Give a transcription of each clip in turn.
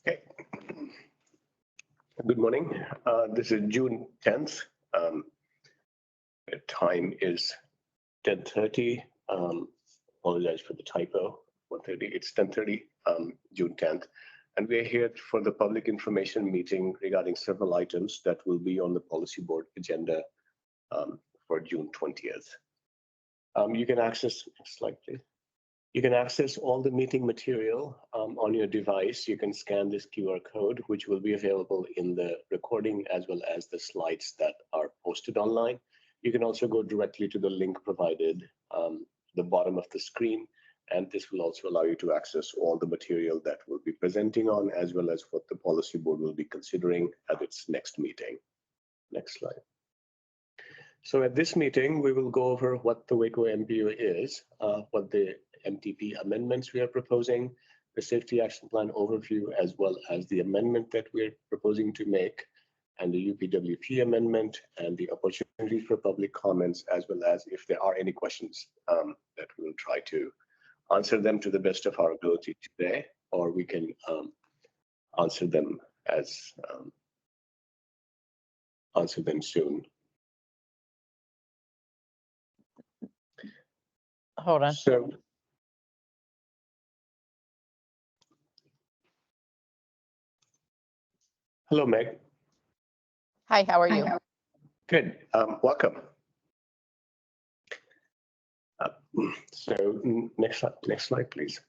Okay. Good morning. This is June 10th. The time is 10:30. Apologize for the typo. 1:30. It's 10:30, June 10th. And we're here for the public information meeting regarding several items that will be on the policy board agenda for June 20th. You can access, next slide, please. You can access all the meeting material on your device. You can scan this QR code, which will be available in the recording as well as the slides that are posted online. You can also go directly to the link provided the bottom of the screen, and this will also allow you to access all the material that we'll be presenting on, as well as what the policy board will be considering at its next meeting. Next slide. So at this meeting, we will go over what the Waco MPO is, what the MTP amendments we are proposing, the safety action plan overview, as well as the amendment that we're proposing to make, and the UPWP amendment, and the opportunities for public comments, as well as if there are any questions that we'll try to answer them to the best of our ability today, or we can answer them soon. Hold on. So, hello, Meg. Hi, how are you? Good. Welcome. So next slide, please.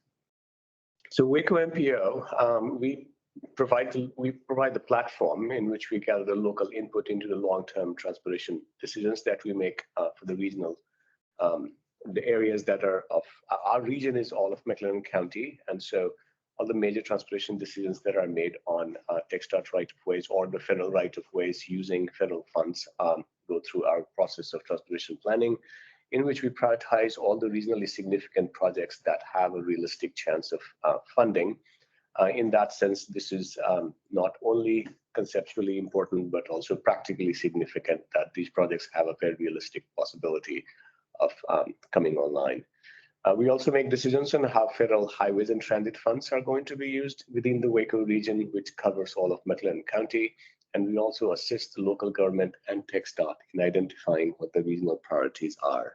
So Waco MPO, we provide the platform in which we gather the local input into the long-term transportation decisions that we make for the regional. The areas that are of our region is all of McLennan County, and so all the major transportation decisions that are made on TxDOT right-of-ways or the federal right-of-ways using federal funds go through our process of transportation planning, in which we prioritize all the regionally significant projects that have a realistic chance of funding. In that sense, this is not only conceptually important, but also practically significant that these projects have a very realistic possibility of coming online. We also make decisions on how federal highways and transit funds are going to be used within the Waco region, which covers all of McLennan County. And we also assist the local government and TxDOT in identifying what the regional priorities are.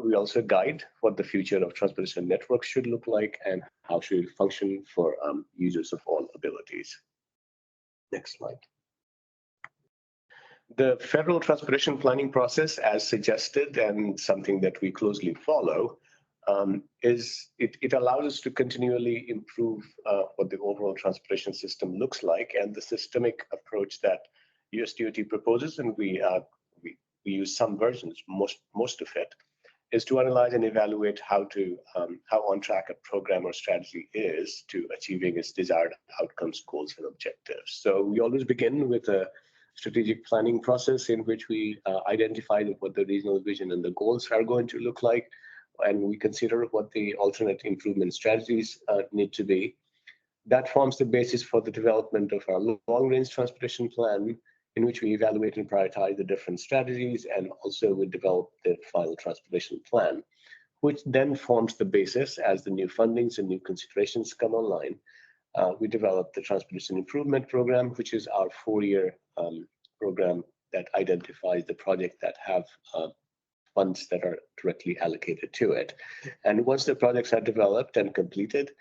We also guide what the future of transportation networks should look like and how should it function for users of all abilities. Next slide. The federal transportation planning process, as suggested, and something that we closely follow, it allows us to continually improve what the overall transportation system looks like, and the systemic approach that USDOT proposes, and we use some versions, most of it, is to analyze and evaluate how on track a program or strategy is to achieving its desired outcomes, goals, and objectives. So we always begin with a strategic planning process in which we identify what the regional vision and the goals are going to look like, and we consider what the alternate improvement strategies need to be. That forms the basis for the development of our long-range transportation plan, in which we evaluate and prioritize the different strategies, and also we develop the final transportation plan, which then forms the basis as the new fundings and new considerations come online. We develop the Transportation Improvement Program, which is our 4-year program that identifies the project that have funds that are directly allocated to it. And once the projects are developed and completed,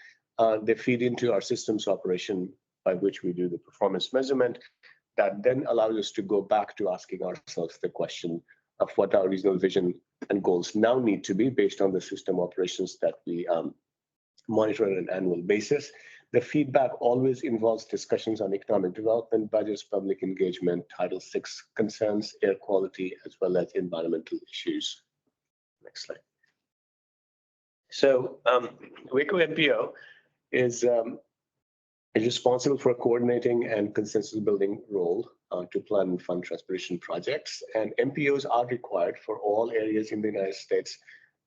they feed into our systems operation, by which we do the performance measurement. That then allows us to go back to asking ourselves the question of what our regional vision and goals now need to be based on the system operations that we monitor on an annual basis. The feedback always involves discussions on economic development, budgets, public engagement, Title VI concerns, air quality, as well as environmental issues. Next slide. So Waco MPO is responsible for coordinating and consensus building role to plan and fund transportation projects. And MPOs are required for all areas in the United States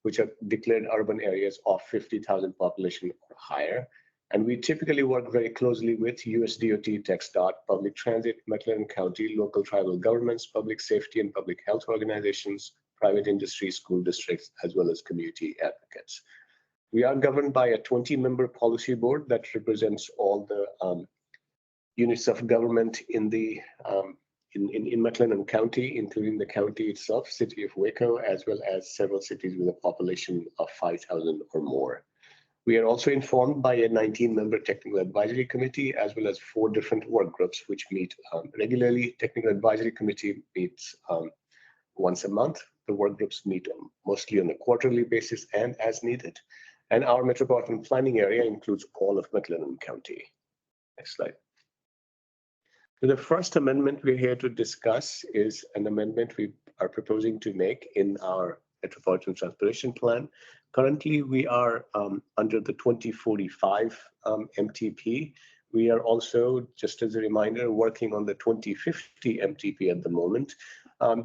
which are declared urban areas of 50,000 population or higher. And we typically work very closely with USDOT, TxDOT, Public Transit, McLennan County, local tribal governments, public safety and public health organizations, private industry, school districts, as well as community advocates. We are governed by a 20-member policy board that represents all the units of government in the in McLennan County, including the county itself, city of Waco, as well as several cities with a population of 5,000 or more. We are also informed by a 19-member technical advisory committee, as well as 4 different work groups, which meet regularly. Technical advisory committee meets once a month. The work groups meet mostly on a quarterly basis and as needed. And our metropolitan planning area includes all of McLennan County. Next slide. So the first amendment we're here to discuss is an amendment we are proposing to make in our Metropolitan Transportation Plan. Currently, we are under the 2045 MTP. We are also, just as a reminder, working on the 2050 MTP at the moment.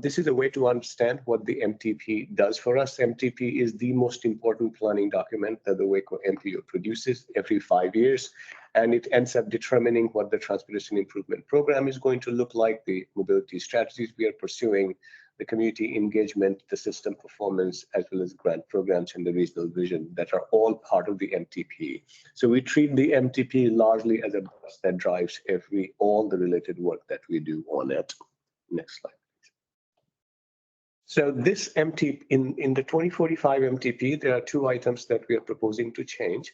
This is a way to understand what the MTP does for us. MTP is the most important planning document that the Waco MPO produces every 5 years, and it ends up determining what the transportation improvement program is going to look like, the mobility strategies we are pursuing, the community engagement, the system performance, as well as grant programs and the regional vision that are all part of the MTP. So we treat the MTP largely as a bus that drives all the related work that we do on it. Next slide. So this MTP, in the 2045 MTP, there are 2 items that we are proposing to change.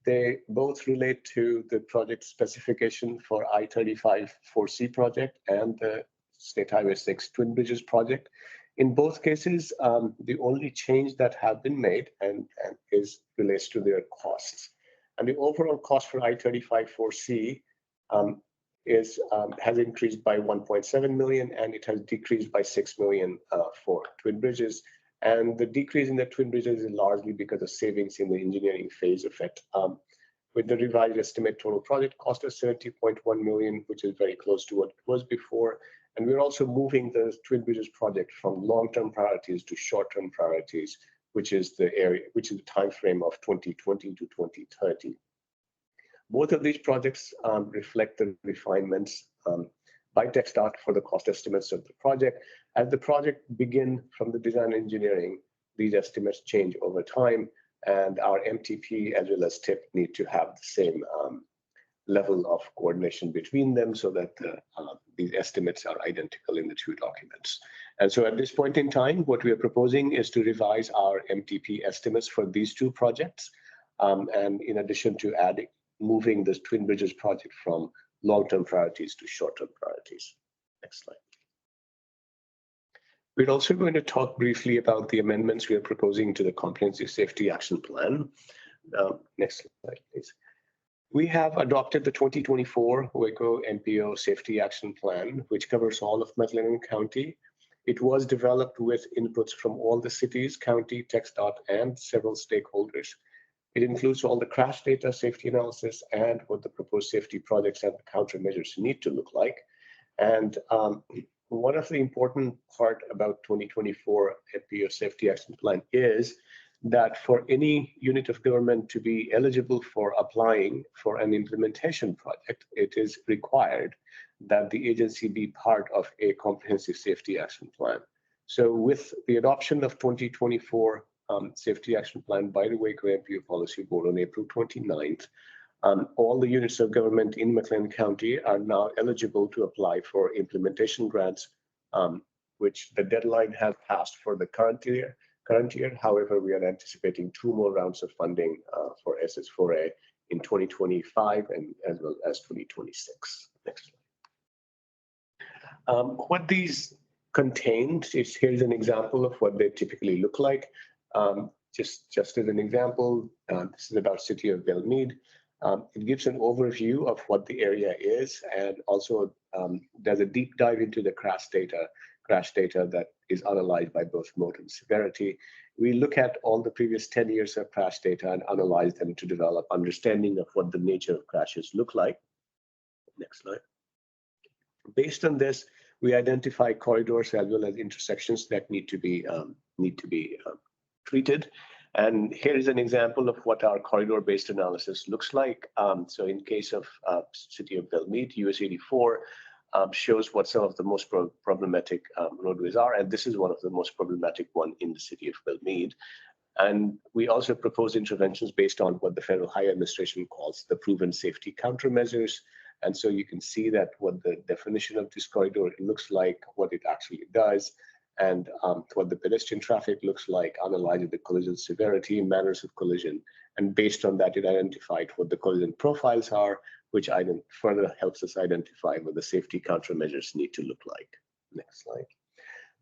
They both relate to the project specification for I-35 4C project and the State Highway 6 Twin Bridges project. In both cases, the only change that have been made and relates to their costs. And the overall cost for I-35 4C has increased by 1.7 million, and it has decreased by 6 million for Twin Bridges. And the decrease in the Twin Bridges is largely because of savings in the engineering phase of it. With the revised estimate, total project cost of 70.1 million, which is very close to what it was before. And we're also moving the Twin Bridges project from long-term priorities to short-term priorities, which is the time frame of 2020 to 2030. Both of these projects reflect the refinements by TxDOT for the cost estimates of the project. As the project begin from the design engineering, these estimates change over time, and our MTP as well as TIP need to have the same level of coordination between them so that these estimates are identical in the 2 documents. And so at this point in time, what we are proposing is to revise our MTP estimates for these 2 projects. And in addition to moving this Twin Bridges project from long-term priorities to short-term priorities. Next slide. We're also going to talk briefly about the amendments we are proposing to the Comprehensive Safety Action Plan. Next slide, please. We have adopted the 2024 Waco MPO Safety Action Plan, which covers all of McLennan County. It was developed with inputs from all the cities, county, TxDOT, and several stakeholders. It includes all the crash data, safety analysis, and what the proposed safety projects and countermeasures need to look like. And one of the important part about 2024 MPO Safety Action Plan is that for any unit of government to be eligible for applying for an implementation project, it is required that the agency be part of a comprehensive safety action plan. So with the adoption of 2024 Safety Action Plan by the Waco MPO Policy Board on April 29th, all the units of government in McLennan County are now eligible to apply for implementation grants, which the deadline has passed for the current year. However, we are anticipating 2 more rounds of funding for SS4A in 2025 and as well as 2026. Next slide. What these contain is, here's an example of what they typically look like. Just as an example, this is about City of Belmead. It gives an overview of what the area is, and also does a deep dive into the crash data that is analyzed by both mode and severity. We look at all the previous 10 years of crash data and analyze them to develop understanding of what the nature of crashes look like. Next slide. Based on this, we identify corridors as well as intersections that need to be treated. And here is an example of what our corridor-based analysis looks like. So in case of City of Belmead, US 84 shows what some of the most problematic roadways are, and this is one of the most problematic one in the City of Belmead. And we also propose interventions based on what the Federal Highway Administration calls the proven safety countermeasures. And so you can see that what the definition of this corridor looks like, what it actually does, and what the pedestrian traffic looks like, analyzed the collision severity, manners of collision, and based on that, it identified what the collision profiles are, which further helps us identify what the safety countermeasures need to look like. Next slide.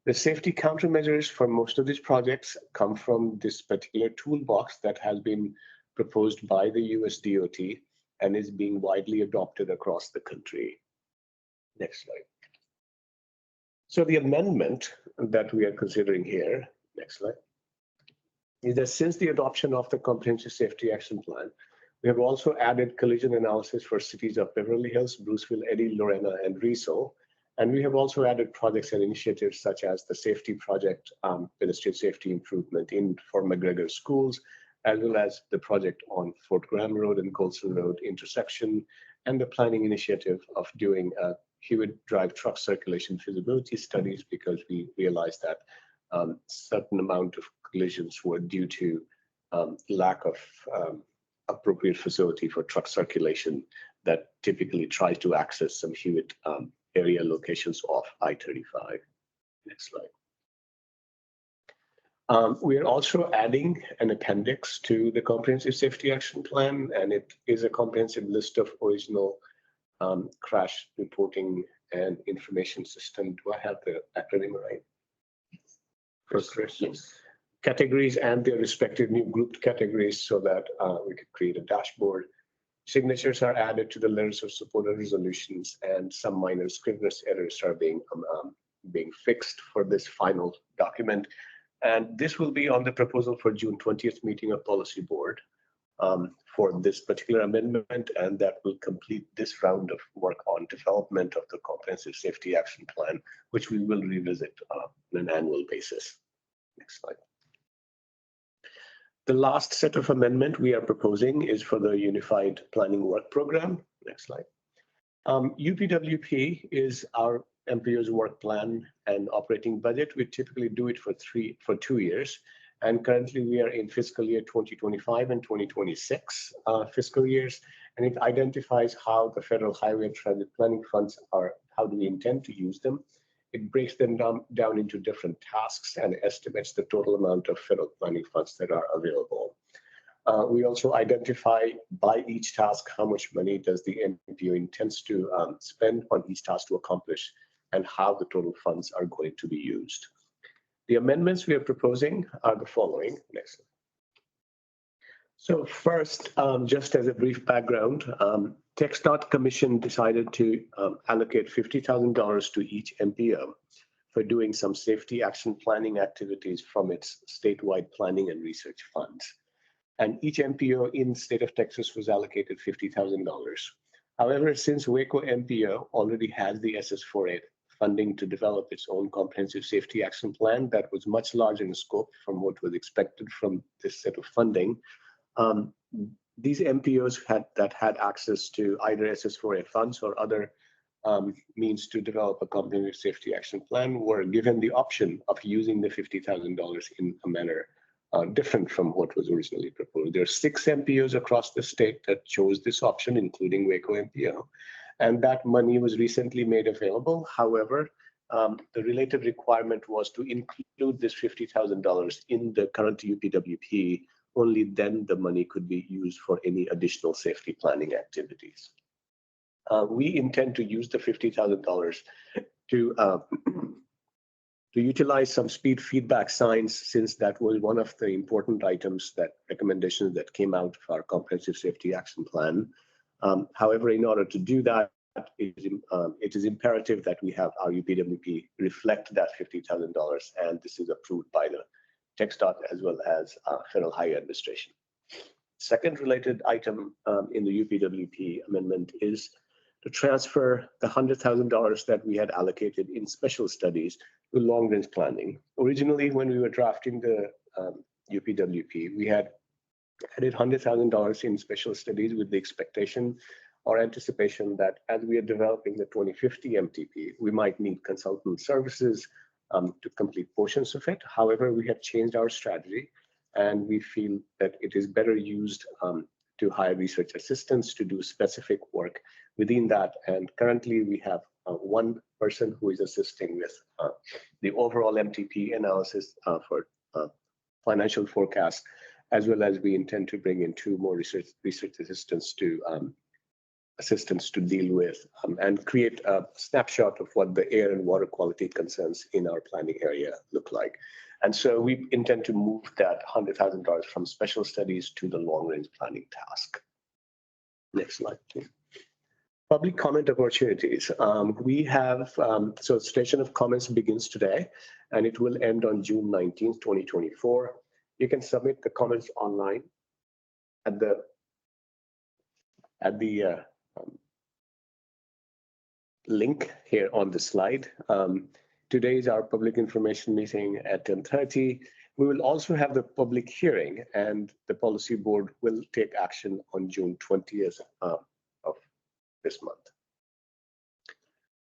The safety countermeasures for most of these projects come from this particular toolbox that has been proposed by the US DOT and is being widely adopted across the country. Next slide. So the amendment that we are considering here, next slide, is that since the adoption of the Comprehensive Safety Action Plan, we have also added collision analysis for cities of Beverly Hills, Bruceville, Eddy, Lorena, and Riso. And we have also added projects and initiatives such as the safety project, pedestrian safety improvement for McGregor schools, as well as the project on Fort Graham Road and Colson Road intersection, and the planning initiative of doing Hewitt Drive truck circulation feasibility studies, because we realized that certain amount of collisions were due to lack of appropriate facility for truck circulation that typically tries to access some Hewitt area locations off I-35. Next slide. We are also adding an appendix to the Comprehensive Safety Action Plan, and it is a comprehensive list of original crash reporting and information system. Do I have the acronym right? For Chris? Yes. Categories and their respective new grouped categories so that we could create a dashboard. Signatures are added to the letters of support and resolutions, and some minor scrivener's errors are being fixed for this final document. And this will be on the proposal for June 20th meeting of Policy Board for this particular amendment, and that will complete this round of work on development of the Comprehensive Safety Action Plan, which we will revisit on an annual basis. Next slide. The last set of amendment we are proposing is for the Unified Planning Work Program. Next slide. UPWP is our MPO's work plan and operating budget. We typically do it for 2 years. And currently we are in fiscal year 2025 and 2026 fiscal years. And it identifies how the federal highway and transit planning funds are, how do we intend to use them. It breaks them down into different tasks and estimates the total amount of federal planning funds that are available. We also identify by each task how much money does the MPO intends to spend on each task to accomplish, and how the total funds are going to be used. The amendments we are proposing are the following. Next slide. So first, just as a brief background, TxDOT Commission decided to allocate $50,000 to each MPO for doing some safety action planning activities from its statewide planning and research funds. And each MPO in the state of Texas was allocated $50,000. However, since Waco MPO already has the SS4A funding to develop its own comprehensive safety action plan that was much larger in scope from what was expected from this set of funding, these MPOs that had access to either SS4A funds or other means to develop a comprehensive safety action plan were given the option of using the $50,000 in a manner different from what was originally proposed. There are 6 MPOs across the state that chose this option, including Waco MPO, and that money was recently made available. However, the related requirement was to include this $50,000 in the current UPWP. Only then the money could be used for any additional safety planning activities. We intend to use the $50,000 to utilize some speed feedback signs, since that was one of the important recommendations that came out of our comprehensive safety action plan. However, in order to do that, it is imperative that we have our UPWP reflect that $50,000, and this is approved by the TxDOT as well as Federal Highway Administration. Second related item in the UPWP amendment is to transfer the $100,000 that we had allocated in special studies to long-range planning. Originally, when we were drafting the UPWP, we had added $100,000 in special studies with the expectation or anticipation that as we are developing the 2050 MTP, we might need consultant services to complete portions of it. However, we have changed our strategy, and we feel that it is better used to hire research assistants to do specific work within that. And currently we have one person who is assisting with the overall MTP analysis for financial forecast, as well as we intend to bring in 2 more research assistants to deal with and create a snapshot of what the air and water quality concerns in our planning area look like. And so we intend to move that $100,000 from special studies to the long-range planning task. Next slide, please. Public comment opportunities. We have, so session of comments begins today, and it will end on June 19th, 2024. You can submit the comments online at the link here on the slide. Today is our public information meeting at 10:30. We will also have the public hearing, and the policy board will take action on June 20th of this month.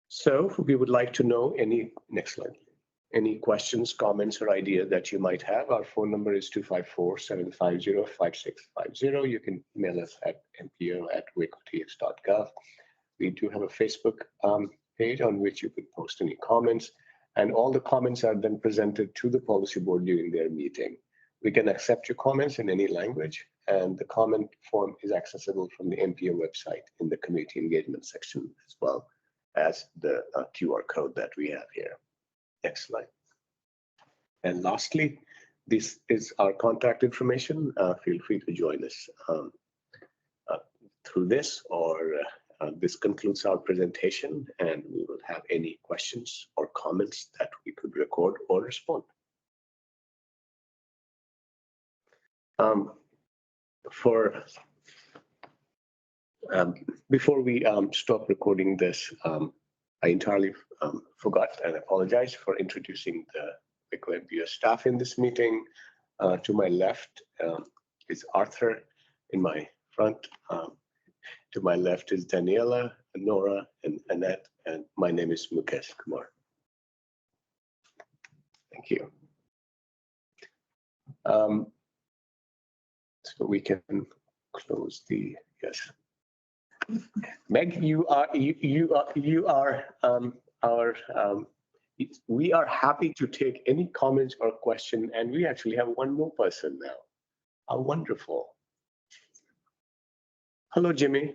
So we would like to know next slide, any questions, comments, or ideas that you might have. Our phone number is 254-750-5650. You can email us at mpo@wacotx.gov. We do have a Facebook page on which you could post any comments, and all the comments are then presented to the policy board during their meeting. We can accept your comments in any language, and the comment form is accessible from the MPO website in the community engagement section, as well as the QR code that we have here. Next slide. And lastly, this is our contact information. Feel free to join us through this, or this concludes our presentation, and we will have any questions or comments that we could record or respond. Before we stop recording this, I entirely forgot and apologize for introducing the Waco MPO staff in this meeting. To my left is Arthur, in my front. To my left is Daniela, Nora, and Annette, and my name is Mukesh Kumar. Thank you. So we can close the, yes. Meg, we are happy to take any comments or question, and we actually have one more person now. How wonderful. Hello, Jimmy.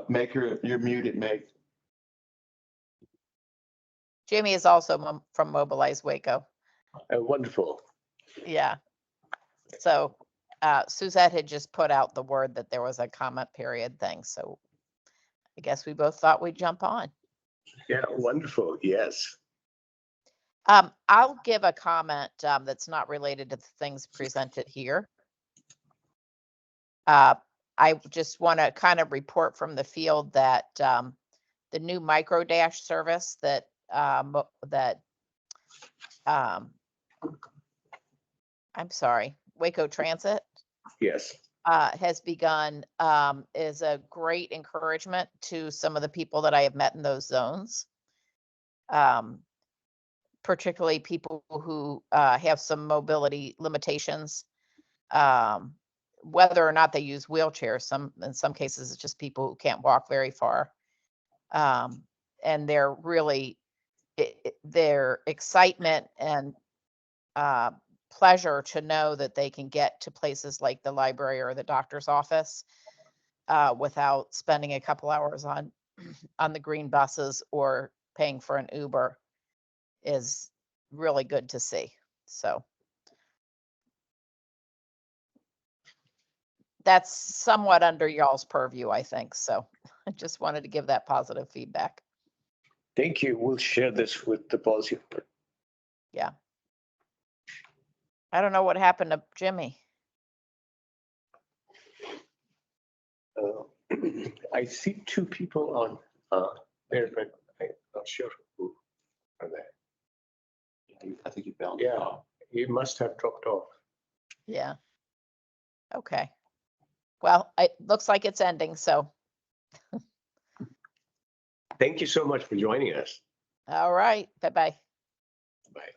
Meg, you're muted, Meg. Jamie is also from Mobilize Waco. Wonderful. Yeah. So Suzette had just put out the word that there was a comment period thing. So I guess we both thought we'd jump on. Yeah, wonderful. Yes. I'll give a comment that's not related to the things presented here. I just want to kind of report from the field that the new micro dash service that I'm sorry, Waco Transit, yes, has begun, is a great encouragement to some of the people that I have met in those zones, particularly people who have some mobility limitations. Whether or not they use wheelchairs, in some cases it's just people who can't walk very far, and they're really their excitement and pleasure to know that they can get to places like the library or the doctor's office without spending a couple hours on the green buses or paying for an Uber is really good to see. So that's somewhat under y'all's purview, I think. So I just wanted to give that positive feedback. Thank you. We'll share this with the policy. Yeah. I don't know what happened to Jimmy. I see 2 people on there, but I'm not sure who are they. I think you found. Yeah, he must have dropped off. Yeah. Okay. Well, it looks like it's ending, so. Thank you so much for joining us. All right. Bye-bye. Bye.